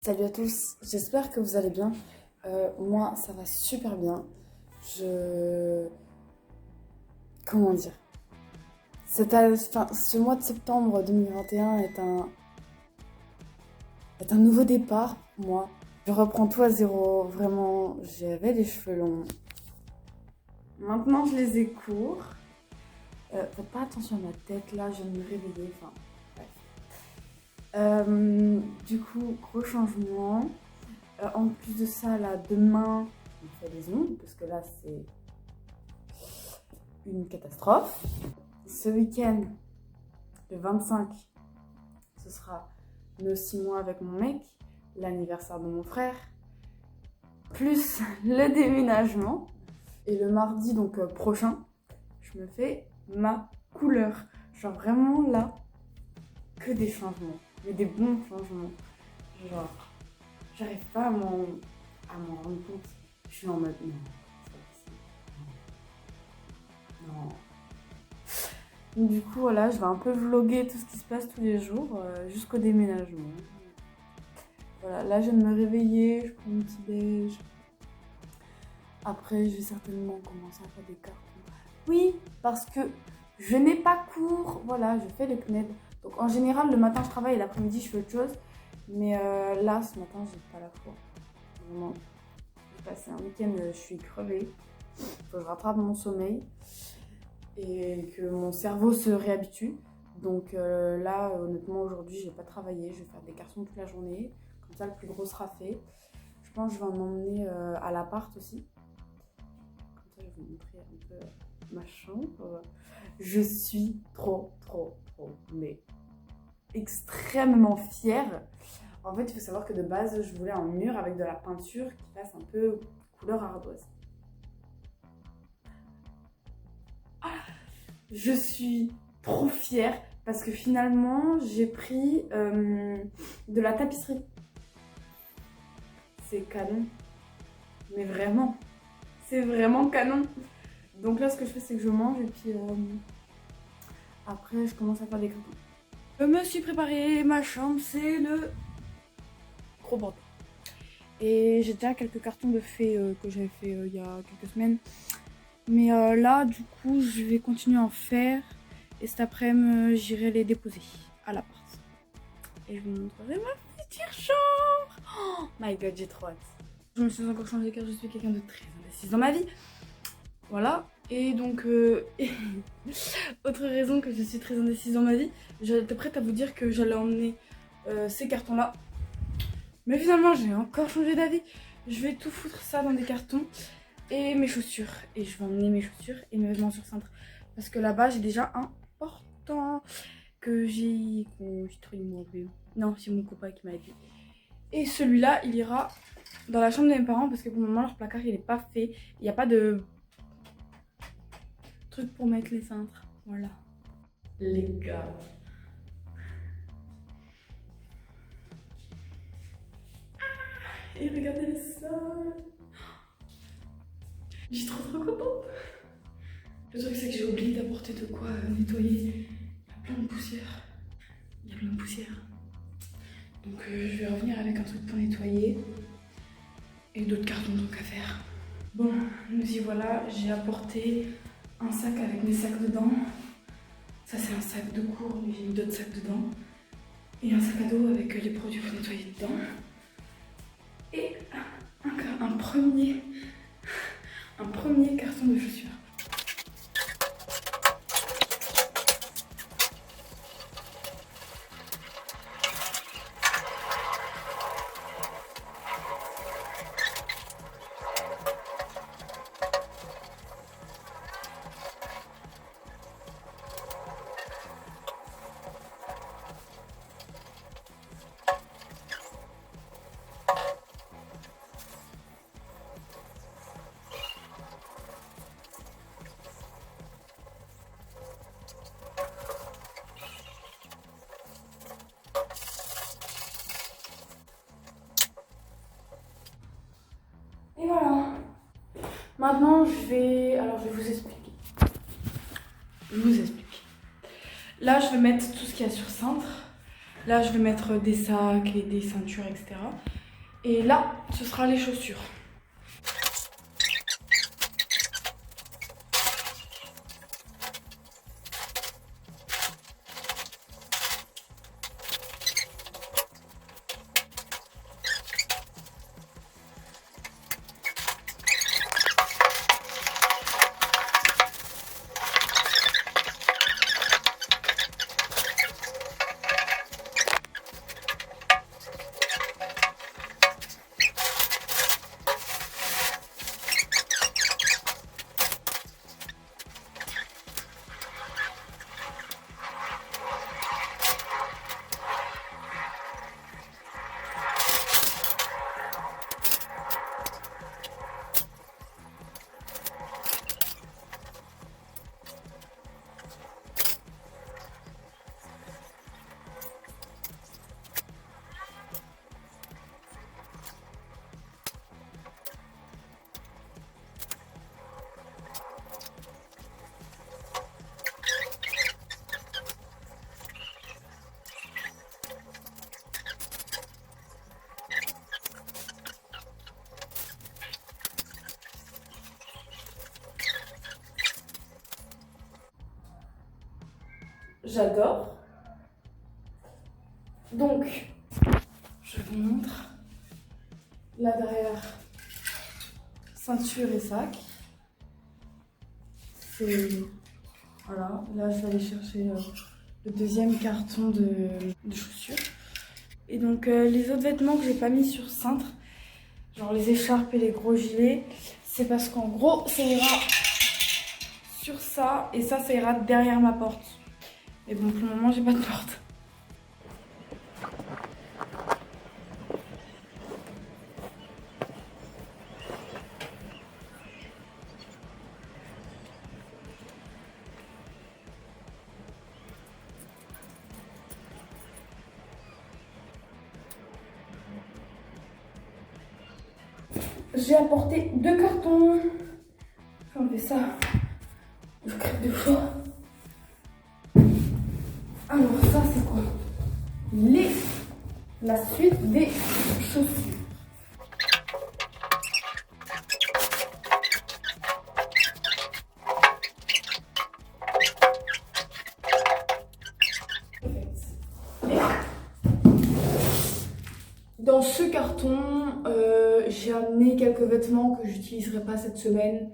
Salut à tous, j'espère que vous allez bien. Moi, ça va super bien. Comment dire? Ce mois de septembre 2021 est un nouveau départ pour moi. Je reprends tout à zéro. Vraiment, j'avais les cheveux longs. Maintenant, je les ai courts. Faites pas attention à ma tête, là, je viens de me réveiller. Enfin, bref. Du coup, gros changement. En plus de ça, là, demain, on fait les ongles, parce que là, c'est une catastrophe. Ce week-end, le 25, ce sera nos 6 mois avec mon mec, l'anniversaire de mon frère, plus le déménagement. Et le mardi, donc prochain, je me fais ma couleur. Genre vraiment là, que des changements, mais des bons changements. Genre, j'arrive pas à m'en rendre compte. Je suis en mode non, c'est pas possible. Non. Donc, du coup, voilà, je vais un peu vlogger tout ce qui se passe tous les jours jusqu'au déménagement. Voilà, là, je viens de me réveiller, je prends mon petit déj. Après, je vais certainement commencer à faire des cartons. Oui, parce que je n'ai pas cours. Voilà, je fais le CNED. Donc, en général, le matin, je travaille et l'après-midi, je fais autre chose. Mais là, ce matin, j'ai pas la foi. Vraiment. J'ai passé un week-end, je suis crevée. Il faut que je rattrape mon sommeil et que mon cerveau se réhabitue. Donc là, honnêtement, aujourd'hui, je vais pas travailler. Je vais faire des cartons toute la journée. Comme ça, le plus gros sera fait. Je pense que je vais en emmener à l'appart aussi. Comme ça, je vais vous montrer un peu ma chambre. Je suis trop, mais extrêmement fière. En fait, il faut savoir que de base, je voulais un mur avec de la peinture qui fasse un peu couleur ardoise. Je suis trop fière parce que finalement, j'ai pris de la tapisserie. C'est canon. Mais vraiment, c'est vraiment canon. Donc là, ce que je fais, c'est que je mange et puis après, je commence à faire des cartons. Je me suis préparée, ma chambre, c'est le gros bordel. Et j'ai déjà quelques cartons de fées que j'avais fait il y a quelques semaines. Mais là, du coup, je vais continuer à en faire. Et cet après-midi, j'irai les déposer à l'appart. Et je vous montrerai ma future chambre. Oh my god, j'ai trop hâte. Je me suis encore changée car je suis quelqu'un de très indécise dans ma vie. Voilà. Et donc, autre raison que je suis très indécise dans ma vie, j'étais prête à vous dire que j'allais emmener ces cartons-là. Mais finalement, j'ai encore changé d'avis. Je vais tout foutre ça dans des cartons. Et mes chaussures. Et je vais emmener mes chaussures et mes vêtements sur cintre. Parce que là-bas, j'ai déjà un portant que j'ai trouvé mon bébé. Non, c'est mon copain qui m'a aidé. Et celui-là, il ira dans la chambre de mes parents parce que pour le moment, leur placard, il n'est pas fait. Il n'y a pas de truc pour mettre les cintres. Voilà. Les gars. Et regardez le sol. Je suis trop contente. Le truc, c'est que j'ai oublié d'apporter de quoi nettoyer. Il y a plein de poussière. Donc je vais revenir avec un truc pour nettoyer. Et d'autres cartons donc à faire. Bon, nous y voilà. J'ai apporté un sac avec mes sacs dedans. Ça, c'est un sac de cours, mais j'ai mis d'autres sacs dedans. Et un sac à dos avec les produits pour nettoyer dedans. Et un premier carton de chaussures. Et voilà. Maintenant, je vais vous expliquer. Là, je vais mettre tout ce qu'il y a sur cintre. Là, je vais mettre des sacs et des ceintures, etc. Et là, ce sera les chaussures. J'adore. Donc, je vous montre. Là derrière, ceinture et sac. C'est... Voilà, là je vais aller chercher le deuxième carton de chaussures. Et donc les autres vêtements que j'ai pas mis sur cintre, genre les écharpes et les gros gilets, c'est parce qu'en gros ça ira sur ça et ça ira derrière ma porte. Mais bon, pour le moment j'ai pas de porte. J'ai apporté 2 cartons. Je vais enlever ça. Je crève de chaud. Alors ça c'est quoi? La suite des chaussures. Dans ce carton, j'ai amené quelques vêtements que j'utiliserai pas cette semaine.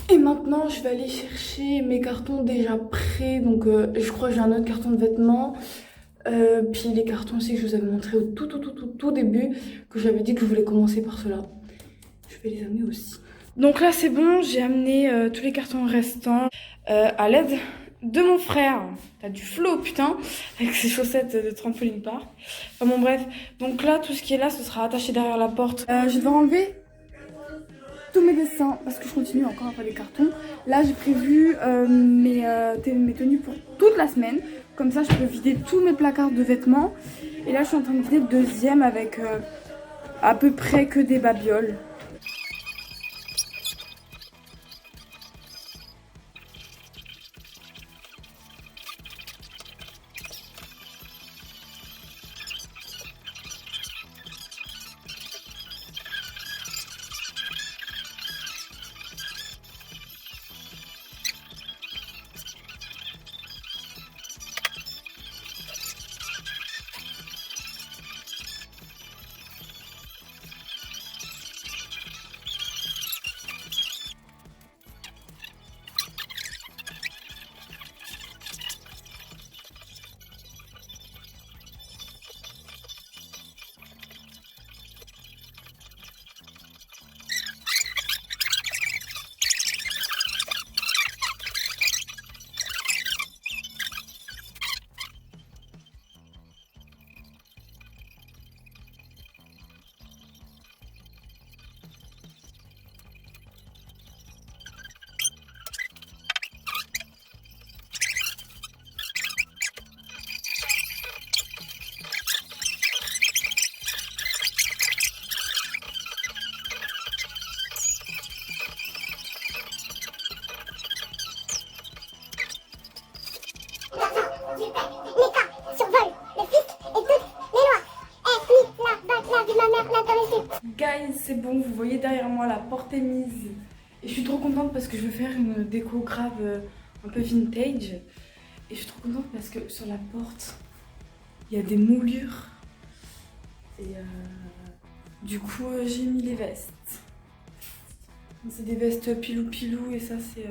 Et maintenant, je vais aller chercher mes cartons déjà prêts. Donc, je crois que j'ai un autre carton de vêtements. Puis les cartons aussi que je vous avais montré au tout début, que j'avais dit que je voulais commencer par cela. Je vais les amener aussi. Donc là, c'est bon, j'ai amené tous les cartons restants à l'aide de mon frère. T'as du flow, putain, avec ses chaussettes de trampoline park. Enfin bon, bref. Donc là, tout ce qui est là, ce sera attaché derrière la porte. Je vais devoir enlever tous mes dessins parce que je continue encore à faire des cartons. Là, j'ai prévu mes tenues pour toute la semaine. Comme ça, je peux vider tous mes placards de vêtements. Et là, je suis en train de vider le deuxième avec à peu près que des babioles. Guys, c'est bon, vous voyez derrière moi, la porte est mise. Et je suis trop contente parce que je veux faire une déco grave un peu vintage. Et je suis trop contente parce que sur la porte, il y a des moulures. Et du coup, j'ai mis les vestes. C'est des vestes pilou-pilou et ça, c'est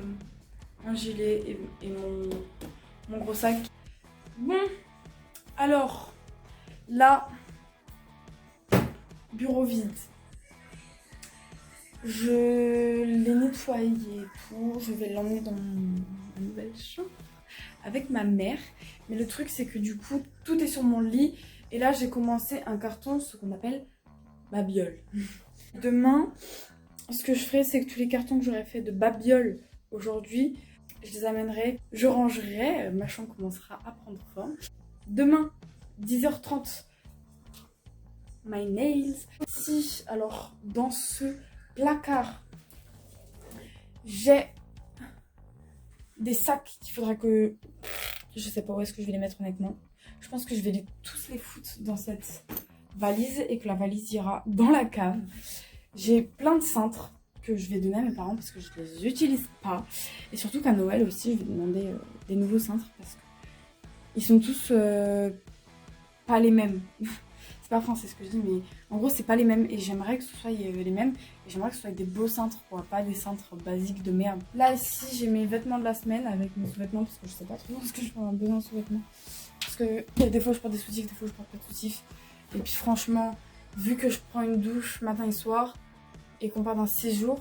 un gilet et mon gros sac. Bon, alors, là, bureau vide. Je l'ai nettoyé et tout. Je vais l'emmener dans ma nouvelle chambre avec ma mère. Mais le truc, c'est que du coup, tout est sur mon lit. Et là, j'ai commencé un carton, ce qu'on appelle Babiole. Demain, ce que je ferai, c'est que tous les cartons que j'aurais fait de Babiole aujourd'hui, je les amènerai, je rangerai. Ma chambre commencera à prendre forme. Demain, 10h30, my nails. Si, alors, dans ce placard, j'ai des sacs qu'il faudra que... Je sais pas où est-ce que je vais les mettre honnêtement. Je pense que je vais tous les foutre dans cette valise et que la valise ira dans la cave. J'ai plein de cintres que je vais donner à mes parents parce que je les utilise pas. Et surtout qu'à Noël aussi, je vais demander des nouveaux cintres parce qu'ils sont tous pas les mêmes. C'est pas français ce que je dis, mais en gros, c'est pas les mêmes. Et j'aimerais que ce soit les mêmes. Et j'aimerais que ce soit des beaux cintres, quoi. Pas des cintres basiques de merde. Là, ici, j'ai mes vêtements de la semaine avec mes sous-vêtements parce que je sais pas trop ce que je prends besoin de sous-vêtements. Parce que des fois, je porte des soutifs, des fois, je porte pas de soutifs. Et puis, franchement, vu que je prends une douche matin et soir et qu'on part dans 6 jours,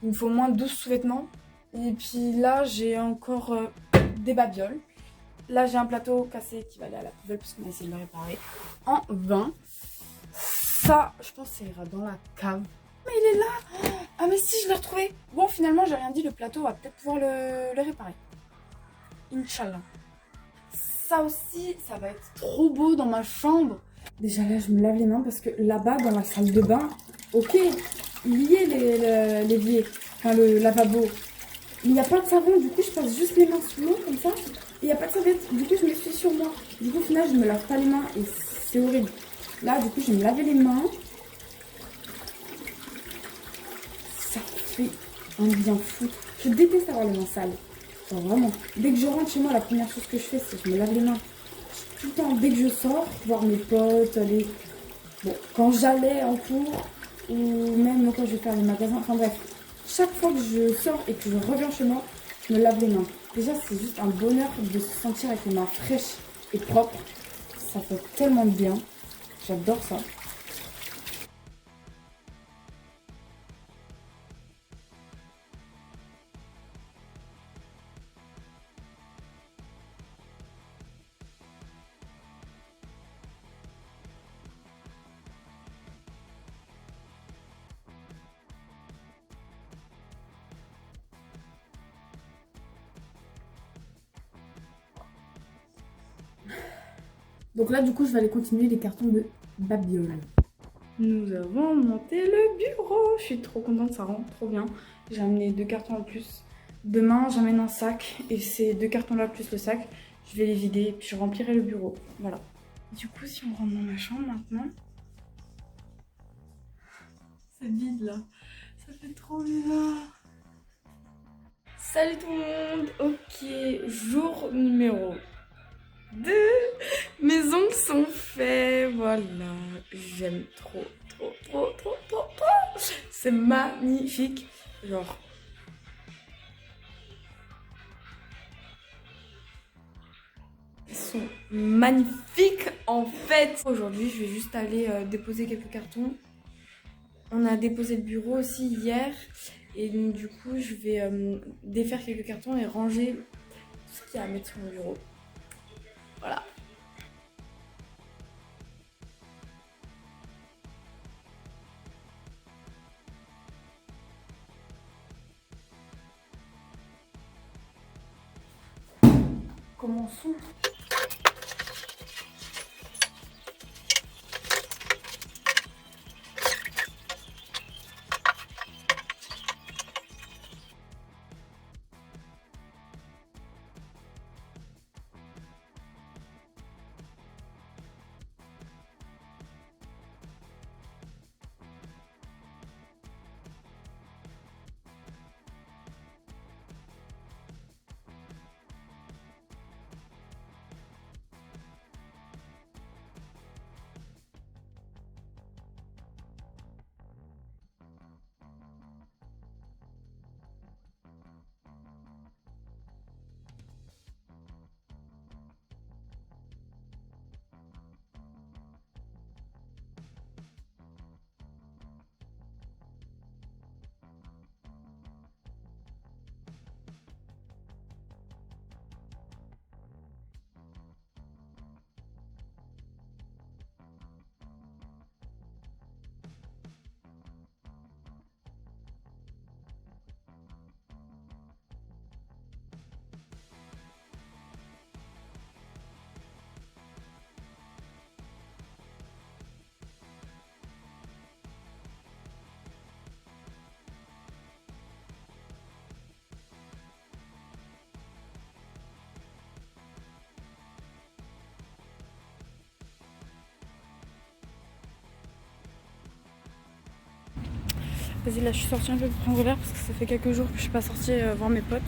il me faut au moins 12 sous-vêtements. Et puis là, j'ai encore des babioles. Là, j'ai un plateau cassé qui va aller à la poubelle parce qu'on a essayé de le réparer en vain. Ça, je pense que ça ira dans la cave. Mais il est là! Ah, mais si, je l'ai retrouvé! Bon, finalement, j'ai rien dit, le plateau va peut-être pouvoir le réparer. Inch'Allah. Ça aussi, ça va être trop beau dans ma chambre. Déjà là, je me lave les mains parce que là-bas, dans la salle de bain, ok, il y est l'évier, enfin le lavabo. Mais il n'y a pas de savon, du coup, je passe juste les mains sous l'eau comme ça. Il n'y a pas de serviette, du coup je me suis sur moi. Du coup au final je me lave pas les mains et c'est horrible. Là du coup je vais me laver les mains. Ça fait un bien fou. Je déteste avoir les mains sales. Enfin, vraiment. Dès que je rentre chez moi, la première chose que je fais c'est que je me lave les mains. Tout le temps, dès que je sors, voir mes potes, aller... Bon, quand j'allais en cours, ou même quand je vais faire les magasins, enfin bref. Chaque fois que je sors et que je reviens chez moi, je me lave les mains. Déjà, c'est juste un bonheur de se sentir avec les mains fraîches et propres. Ça fait tellement de bien. J'adore ça. Donc là, du coup, je vais aller continuer les cartons de Babiole. Nous avons monté le bureau. Je suis trop contente, ça rend trop bien. J'ai amené 2 cartons en plus. Demain, j'amène un sac et ces 2 cartons-là plus le sac, je vais les vider et puis je remplirai le bureau. Voilà. Du coup, si on rentre dans ma chambre maintenant, c'est vide là. Ça fait trop bizarre. Salut tout le monde. Ok, jour numéro 2. Mes ongles sont faits, voilà. J'aime trop. C'est magnifique. Genre. Ils sont magnifiques en fait. Aujourd'hui, je vais juste aller déposer quelques cartons. On a déposé le bureau aussi hier. Et donc, du coup, je vais défaire quelques cartons et ranger tout ce qu'il y a à mettre sur mon bureau. Voilà. Commençons. Vas-y, là je suis sortie un peu pour prendre l'air parce que ça fait quelques jours que je suis pas sortie voir mes potes.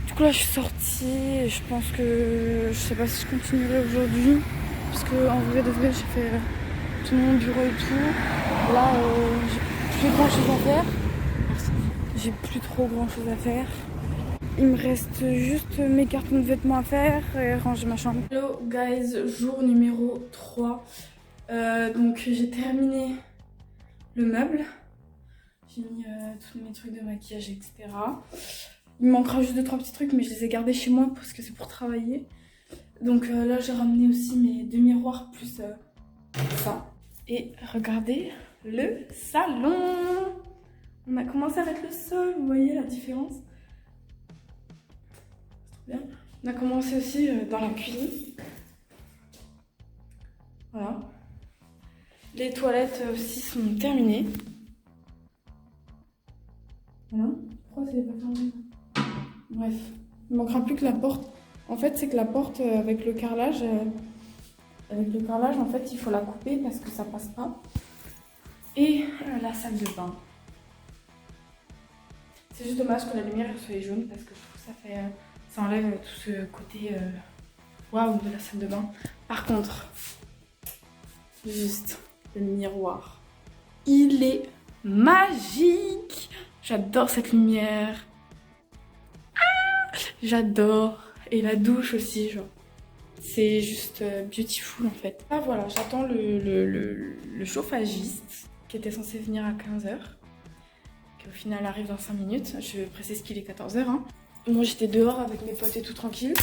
Du coup là je suis sortie et je pense que je sais pas si je continuerai aujourd'hui. Parce que en vrai de vrai j'ai fait tout mon bureau et tout. Là j'ai plus grand chose à faire. J'ai plus trop grand chose à faire. Il me reste juste mes cartons de vêtements à faire et ranger ma chambre. Hello guys, jour numéro 3. Donc j'ai terminé le meuble. J'ai mis tous mes trucs de maquillage, etc. Il me manquera juste 2-3 petits trucs, mais je les ai gardés chez moi parce que c'est pour travailler. Donc là j'ai ramené aussi mes 2 miroirs plus ça. Et regardez le salon. On a commencé avec le sol, vous voyez la différence? C'est trop bien. On a commencé aussi dans la cuisine. Voilà. Les toilettes aussi sont terminées. Voilà. Pourquoi c'est pas fermé? Bref, il manquera plus que la porte. En fait, c'est que la porte avec le carrelage, en fait, il faut la couper parce que ça passe pas. Et la salle de bain. C'est juste dommage que la lumière soit jaune parce que je trouve que ça enlève tout ce côté waouh de la salle de bain. Par contre, juste le miroir, il est magique. J'adore cette lumière. J'adore. Et la douche aussi, genre. C'est juste beautiful en fait. Ah voilà, j'attends le chauffagiste qui était censé venir à 15h. Qui au final arrive dans 5 minutes. Je précise qu'il est 14h. Hein. Moi j'étais dehors avec mes potes et tout tranquille.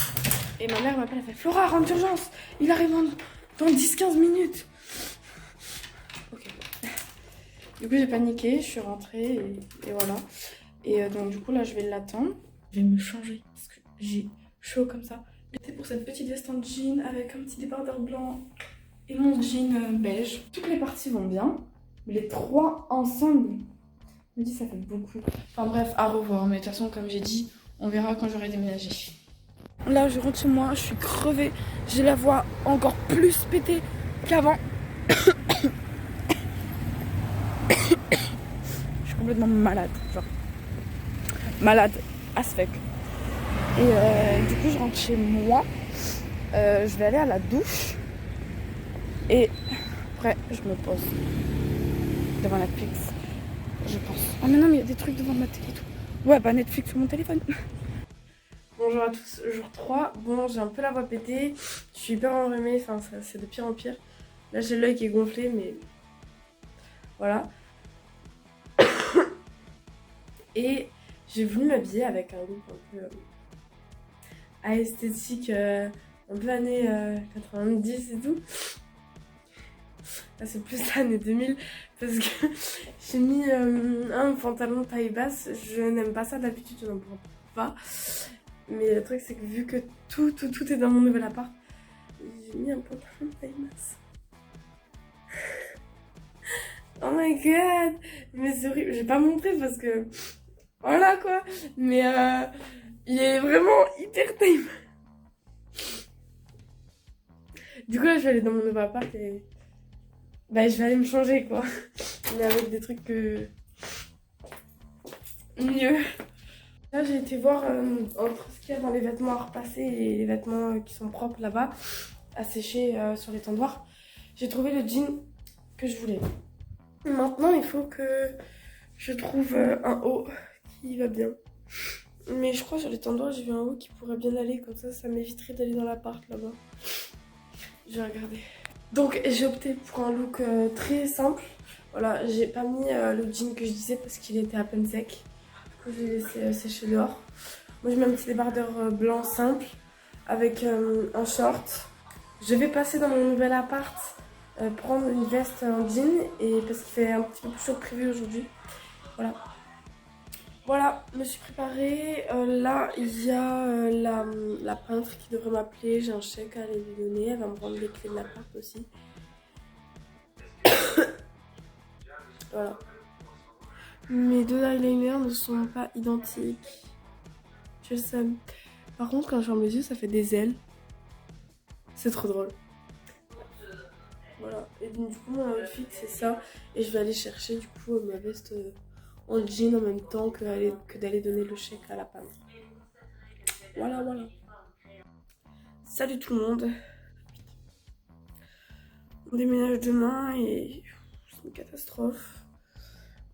Et ma mère m'appelle, elle fait Flora, rentre d'urgence. Il arrive dans 10-15 minutes. Ok. Du coup j'ai paniqué, je suis rentrée et voilà. Et donc du coup là je vais l'attendre. Je vais me changer parce que j'ai chaud comme ça. J'étais pour cette petite veste en jean avec un petit débardeur blanc et mon jean beige. Toutes les parties vont bien, mais les trois ensemble, je me dis ça fait beaucoup. Enfin bref, à revoir. Mais de toute façon, comme j'ai dit, on verra quand j'aurai déménagé. Là, je rentre chez moi, je suis crevée. J'ai la voix encore plus pétée qu'avant. Je suis complètement malade, genre malade as fuck. Et du coup, je rentre chez moi. Je vais aller à la douche. Et après, je me pose devant Netflix, je pense. Oh mais non, mais il y a des trucs devant ma télé et tout. Ouais, bah Netflix sur mon téléphone. Bonjour à tous, jour 3. Bon, j'ai un peu la voix pétée. Je suis hyper enrhumée, enfin, c'est de pire en pire. Là, j'ai l'œil qui est gonflé, mais voilà. Et j'ai voulu m'habiller avec un look un peu esthétique, un peu années 90 et tout. Là, c'est plus l'année 2000 parce que j'ai mis un pantalon taille basse. Je n'aime pas ça d'habitude, je n'en prends pas. Mais le truc, c'est que vu que tout est dans mon nouvel appart, j'ai mis un pantalon taille basse. Oh my god! Mais c'est horrible. Je vais pas montrer parce que voilà quoi. Mais il est vraiment hyper taille basse. Du coup, là, je vais aller dans mon nouvel appart et bah, je vais aller me changer quoi. Mais avec des trucs mieux. Là, j'ai été voir entre ce qu'il y a dans les vêtements à repasser et les vêtements qui sont propres là-bas, à sécher sur les tendoirs. J'ai trouvé le jean que je voulais. Maintenant, il faut que je trouve un haut qui va bien. Mais je crois sur les tendoirs, j'ai vu un haut qui pourrait bien aller. Comme ça m'éviterait d'aller dans l'appart là-bas. Je vais regarder. Donc, j'ai opté pour un look très simple. Voilà, j'ai pas mis le jean que je disais parce qu'il était à peine sec. Du coup, je l'ai laissé sécher dehors. Moi, je mets un petit débardeur blanc simple avec un short. Je vais passer dans mon nouvel appart, prendre une veste en jean et parce qu'il fait un petit peu plus chaud que prévu aujourd'hui. Voilà. Voilà, je me suis préparée. Là, il y a la peintre qui devrait m'appeler. J'ai un chèque à aller lui donner. Elle va me rendre les clés de l'appart aussi. Voilà. Mes deux eyeliners ne sont pas identiques. Je le sais. Par contre, quand je ferme les yeux, ça fait des ailes. C'est trop drôle. Voilà, et donc du coup mon outfit c'est ça. Et je vais aller chercher du coup ma veste en jean en même temps que d'aller donner le chèque à la femme. Voilà, voilà. Salut tout le monde. On déménage demain et c'est une catastrophe.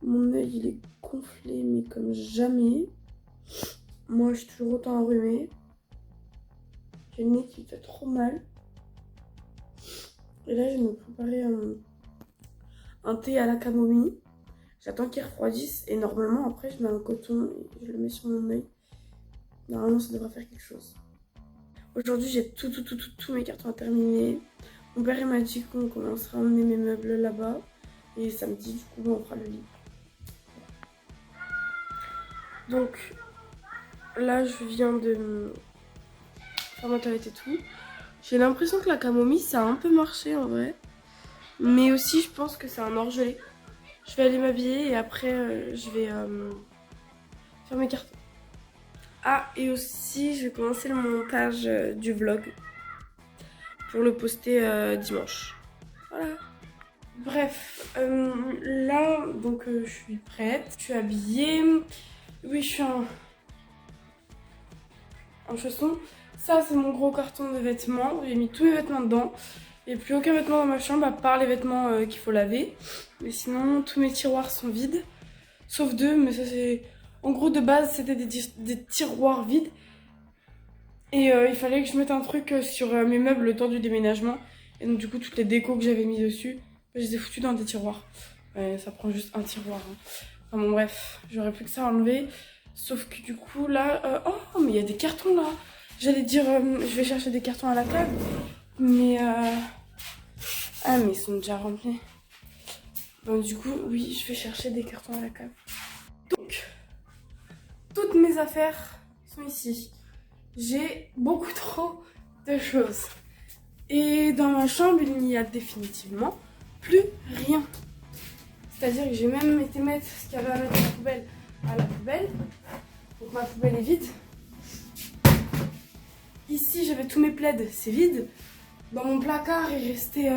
Mon œil il est gonflé mais comme jamais. Moi je suis toujours autant enrhumée. J'ai le nez qui fait trop mal. Et là je vais me préparer un thé à la camomille. J'attends qu'il refroidisse et normalement après je mets un coton et je le mets sur mon œil. Normalement ça devrait faire quelque chose. Aujourd'hui j'ai tous mes cartons à terminer. Mon père m'a dit qu'on commencera à emmener mes meubles là-bas. Et samedi du coup on fera le lit. Donc là je viens de faire ma toilette et tout. J'ai l'impression que la camomille ça a un peu marché en vrai. Mais aussi je pense que c'est un orgelé. Je vais aller m'habiller et après je vais faire mes cartons. Ah et aussi je vais commencer le montage du vlog pour le poster dimanche. Voilà. Bref, là donc je suis prête, je suis habillée. Oui je suis en chaussons. Ça c'est mon gros carton de vêtements, j'ai mis tous mes vêtements dedans. Il n'y a plus aucun vêtement dans ma chambre à part les vêtements qu'il faut laver. Mais sinon tous mes tiroirs sont vides. Sauf deux, mais ça c'est... En gros de base c'était des tiroirs vides. Et il fallait que je mette un truc sur mes meubles le temps du déménagement. Et donc du coup toutes les décos que j'avais mis dessus, je les ai foutues dans des tiroirs. Ouais, ça prend juste un tiroir. Hein. Enfin bon bref, j'aurais plus que ça à enlever. Sauf que du coup là... oh mais il y a des cartons là. J'allais dire je vais chercher des cartons à la cave. Mais ah mais ils sont déjà remplis. Donc du coup oui je vais chercher des cartons à la cave. Donc toutes mes affaires sont ici. J'ai beaucoup trop de choses. Et dans ma chambre, il n'y a définitivement plus rien. C'est-à-dire que j'ai même été mettre ce qu'il y avait à mettre à la poubelle. Donc ma poubelle est vide. Ici, j'avais tous mes plaids, c'est vide. Dans mon placard, il restait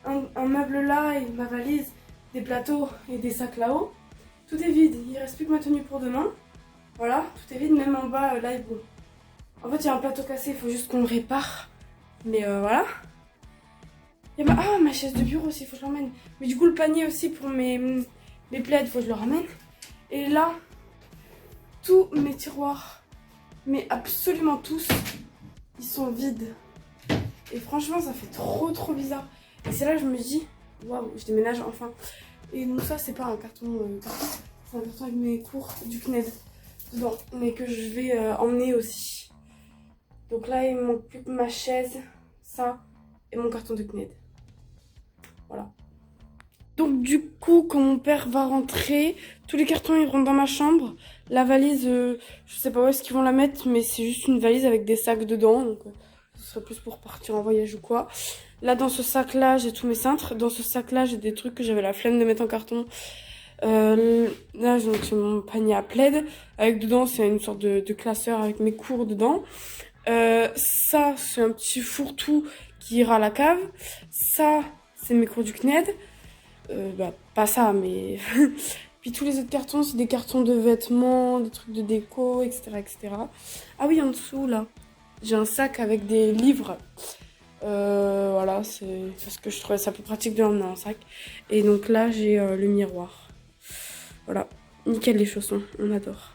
un meuble là et ma valise, des plateaux et des sacs là-haut. Tout est vide. Il ne reste plus que ma tenue pour demain. Voilà, tout est vide, même en bas, là, est bon. En fait, il y a un plateau cassé, il faut juste qu'on le répare. Mais voilà. Il y a ma chaise de bureau aussi, il faut que je l'emmène. Mais du coup, le panier aussi pour mes plaids, il faut que je le ramène. Et là, tous mes tiroirs, mais absolument tous, ils sont vides. Et franchement, ça fait trop bizarre. Et c'est là que je me dis, waouh, je déménage enfin. Et donc ça, c'est pas un carton, c'est un carton avec mes cours du CNED dedans, mais que je vais emmener aussi. Donc là, il me manque plus que ma chaise, ça, et mon carton de CNED. Voilà. Donc du coup, quand mon père va rentrer, tous les cartons iront dans ma chambre. La valise, je sais pas où est-ce qu'ils vont la mettre, mais c'est juste une valise avec des sacs dedans. Donc ce serait plus pour partir en voyage ou quoi. Là, dans ce sac-là, j'ai tous mes cintres. Dans ce sac-là, j'ai des trucs que j'avais la flemme de mettre en carton. Là, j'ai mon panier à plaid. Avec dedans, c'est une sorte de classeur avec mes cours dedans. Ça, c'est un petit fourre-tout qui ira à la cave. Ça, c'est mes cours du CNED. Pas ça, mais... Puis tous les autres cartons, c'est des cartons de vêtements, des trucs de déco, etc. Ah oui, en dessous, là, j'ai un sac avec des livres. Voilà, c'est parce que je trouvais ça plus pratique de l'emmener en sac. Et donc là, j'ai le miroir. Voilà, nickel les chaussons, on adore.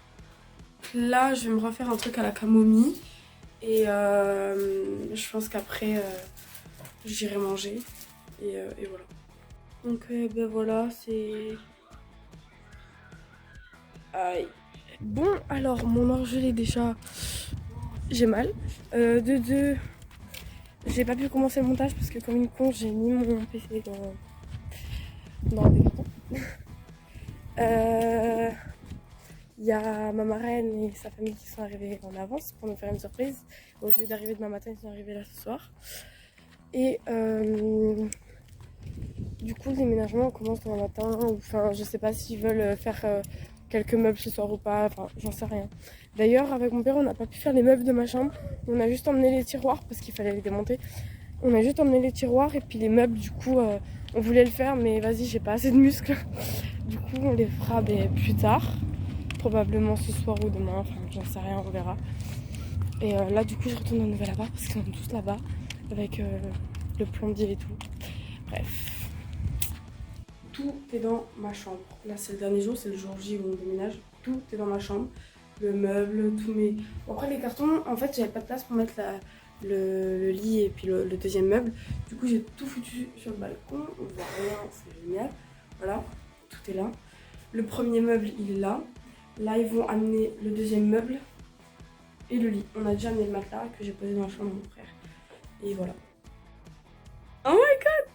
Là, je vais me refaire un truc à la camomille. Et je pense qu'après, j'irai manger. Et voilà. Donc voilà, c'est... Aïe. Bon, alors, mon orgelé déjà, j'ai mal. De deux, j'ai pas pu commencer le montage parce que comme une con, j'ai mis mon PC dans des cartons. Il y a ma marraine et sa famille qui sont arrivés en avance pour me faire une surprise. Au lieu d'arriver demain matin, ils sont arrivés là ce soir. Et du coup, le déménagement commence demain matin. Enfin, je sais pas s'ils veulent faire quelques meubles ce soir ou pas. Enfin, j'en sais rien. D'ailleurs, avec mon père, on n'a pas pu faire les meubles de ma chambre. On a juste emmené les tiroirs parce qu'il fallait les démonter. On a juste emmené les tiroirs et puis les meubles, du coup, on voulait le faire, mais vas-y, j'ai pas assez de muscles. Du coup, on les fera plus tard. Probablement ce soir ou demain, enfin, j'en sais rien, on verra. Et là, du coup, je retourne à nouvel appart parce qu'ils sont tous là-bas avec le plombier et tout. Bref. Tout est dans ma chambre. Là, c'est le dernier jour, c'est le jour J où on déménage. Tout est dans ma chambre. Le meuble, tous mes... Bon, après, les cartons, en fait, j'avais pas de place pour mettre le lit et puis le deuxième meuble. Du coup, j'ai tout foutu sur le balcon. On voit rien, c'est génial. Voilà, tout est là. Le premier meuble, il est là. Là, ils vont amener le deuxième meuble et le lit. On a déjà amené le matelas que j'ai posé dans la chambre de mon frère. Et voilà. Oh my god!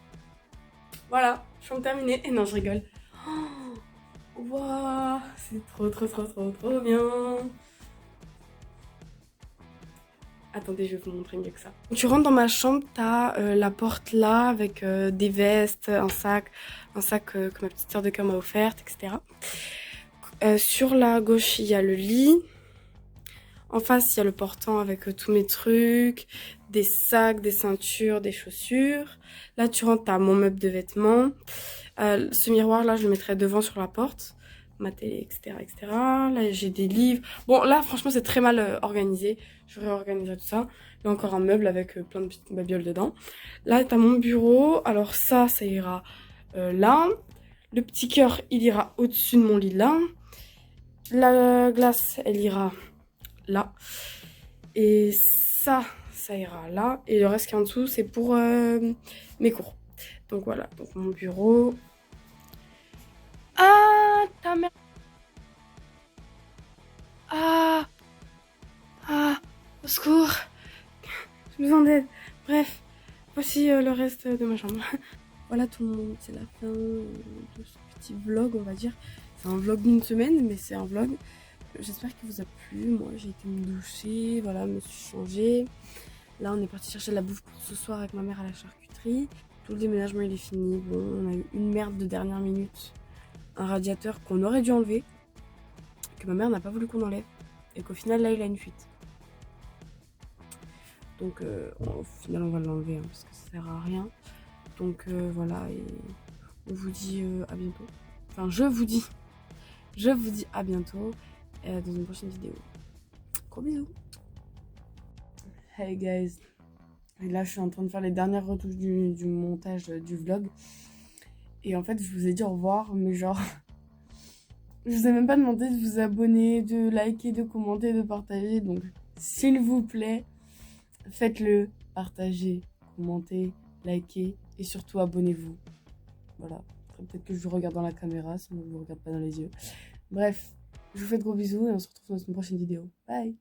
Voilà, chambre terminée. Et non, je rigole. Oh, waouh, c'est trop bien. Attendez, je vais vous montrer mieux que ça. Quand tu rentres dans ma chambre, t'as la porte là avec des vestes, un sac que ma petite sœur de cœur m'a offerte, etc. Sur la gauche, il y a le lit. En face, il y a le portant avec tous mes trucs, des sacs, des ceintures, des chaussures. Là, tu rentres, t'as mon meuble de vêtements. Ce miroir, là, je le mettrai devant sur la porte. Ma télé, etc., etc. Là, j'ai des livres. Bon, là, franchement, c'est très mal organisé. Je réorganiserai tout ça. Il y a encore un meuble avec plein de petites babioles dedans. Là, t'as mon bureau. Alors ça ira là. Le petit cœur, il ira au-dessus de mon lit là. La glace, elle ira là. Et ça ira là. Et le reste qui est en dessous, c'est pour mes cours. Donc voilà, donc mon bureau. Ah, ta mère. Ah, au secours. J'ai besoin d'aide. Bref, voici le reste de ma chambre. Voilà tout le monde, c'est la fin de ce petit vlog, on va dire. C'est un vlog d'une semaine, mais c'est un vlog. J'espère qu'il vous a plu. Moi, j'ai été me doucher, voilà, me suis changée. Là, on est parti chercher de la bouffe pour ce soir avec ma mère à la charcuterie. Tout le déménagement, il est fini. Bon, on a eu une merde de dernière minute. Un radiateur qu'on aurait dû enlever, que ma mère n'a pas voulu qu'on enlève. Et qu'au final, là, il a une fuite. Donc, au final, on va l'enlever, hein, parce que ça sert à rien. Donc, voilà, et on vous dit à bientôt. Enfin, je vous dis à bientôt dans une prochaine vidéo. Gros bisous. Hey guys. Et là, je suis en train de faire les dernières retouches du montage du vlog. Et en fait, je vous ai dit au revoir, mais genre... je vous ai même pas demandé de vous abonner, de liker, de commenter, de partager. Donc, s'il vous plaît, faites-le. Partagez, commentez, likez et surtout abonnez-vous. Voilà. Peut-être que je vous regarde dans la caméra, sinon je vous regarde pas dans les yeux. Bref, je vous fais de gros bisous et on se retrouve dans une prochaine vidéo. Bye!